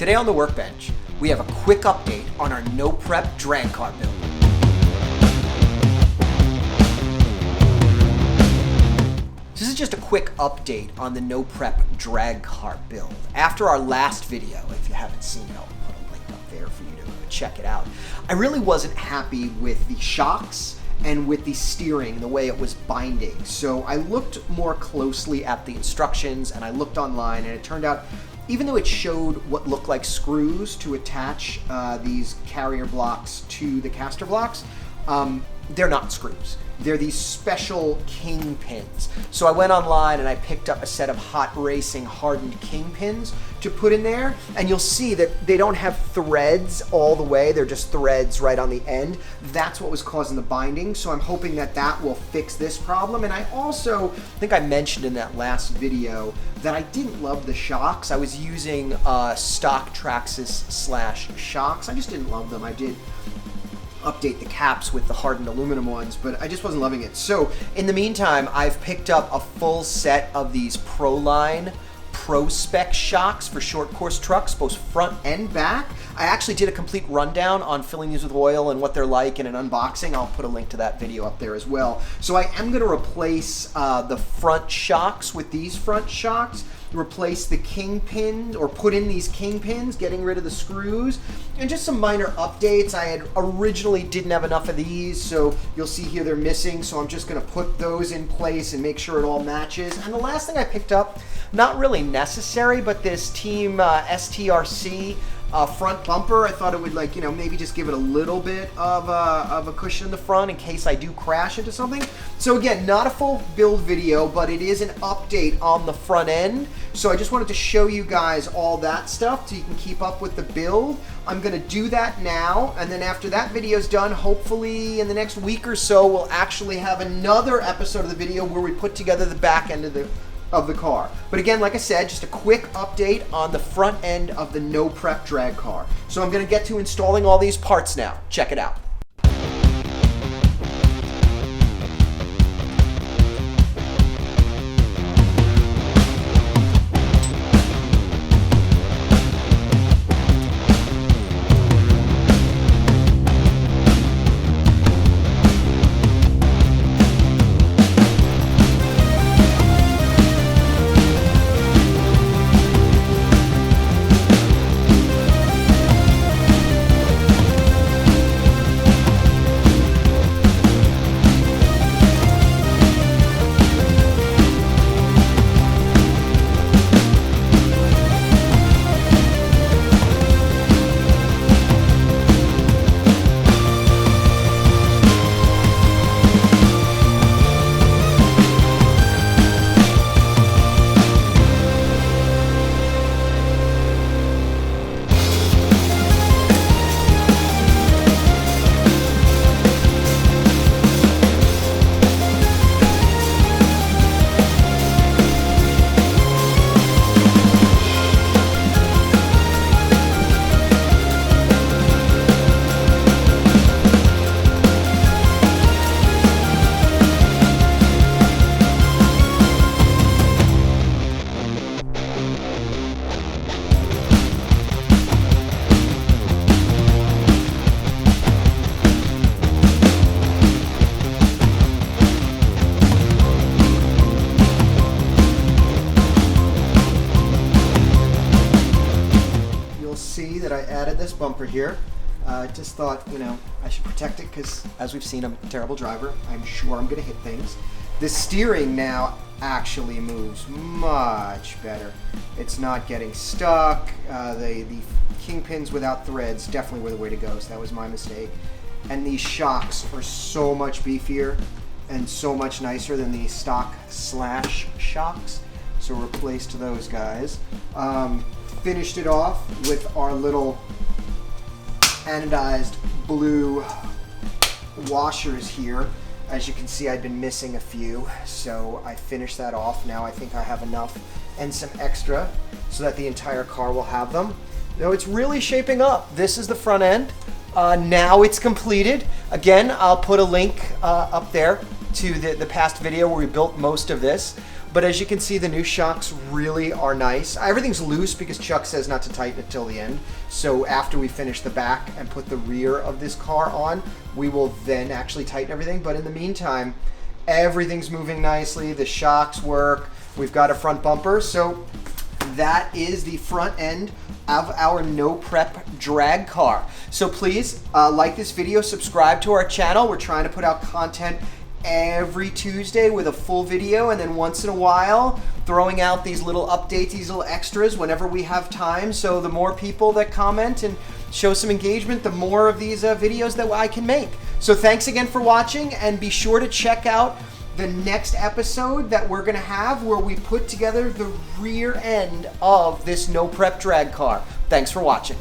Today on the workbench, we have a quick update on our no prep drag car build. This is just a quick update on the no prep drag car build. After our last video, if you haven't seen it, I'll put a link up there for you to check it out. I really wasn't happy with the shocks and with the steering, the way it was binding. So I looked more closely at the instructions and I looked online, and it turned out, even though it showed what looked like screws to attach these carrier blocks to the caster blocks, they're not screws. They're these special king pins. So I went online and I picked up a set of hot racing hardened king pins to put in there, and you'll see that they don't have threads all the way, they're just threads right on the end. That's what was causing the binding, so I'm hoping that that will fix this problem. And I also think I mentioned in that last video that I didn't love the shocks. I was using stock Traxxas / shocks. I just didn't love them. I did update the caps with the hardened aluminum ones, but I just wasn't loving it. So in the meantime, I've picked up a full set of these Proline Pro Spec shocks for short course trucks, both front and back. I actually did a complete rundown on filling these with oil and what they're like in an unboxing. I'll put a link to that video up there as well. So I am going to replace the front shocks with these front shocks, replace the king pins, or put in these king pins, getting rid of the screws, and just some minor updates. I had originally didn't have enough of these, so you'll see here they're missing, so I'm just going to put those in place and make sure it all matches. And the last thing I picked up, not really necessary, but this Team STRC front bumper. I thought it would, like, maybe just give it a little bit of a cushion in the front in case I do crash into something. So again, not a full build video, but it is an update on the front end. So I just wanted to show you guys all that stuff so you can keep up with the build. I'm gonna do that now, and then after that video's done, hopefully in the next week or so, we'll actually have another episode of the video where we put together the back end of the car. But again, like I said, just a quick update on the front end of the no prep drag car. So I'm gonna get to installing all these parts now. Check it out. That I added this bumper here. Just thought, I should protect it because, as we've seen, I'm a terrible driver. I'm sure I'm gonna hit things. The steering now actually moves much better. It's not getting stuck. The kingpins without threads definitely were the way to go, so that was my mistake. And these shocks are so much beefier and so much nicer than the stock / shocks. So replaced those guys. Finished it off with our little anodized blue washers here. As you can see, I'd been missing a few, so I finished that off. Now I think I have enough and some extra so that the entire car will have them. Now it's really shaping up. This is the front end. Now it's completed. Again, I'll put a link up there to the past video where we built most of this. But as you can see, the new shocks really are nice. Everything's loose because Chuck says not to tighten it till the end. So after we finish the back and put the rear of this car on, we will then actually tighten everything. But in the meantime, everything's moving nicely. The shocks work. We've got a front bumper. So that is the front end of our no prep drag car. So please like this video, subscribe to our channel. We're trying to put out content every Tuesday with a full video, and then once in a while throwing out these little updates, these little extras whenever we have time. So the more people that comment and show some engagement, the more of these videos that I can make. So thanks again for watching, and be sure to check out the next episode that we're gonna have where we put together the rear end of this no prep drag car. Thanks for watching.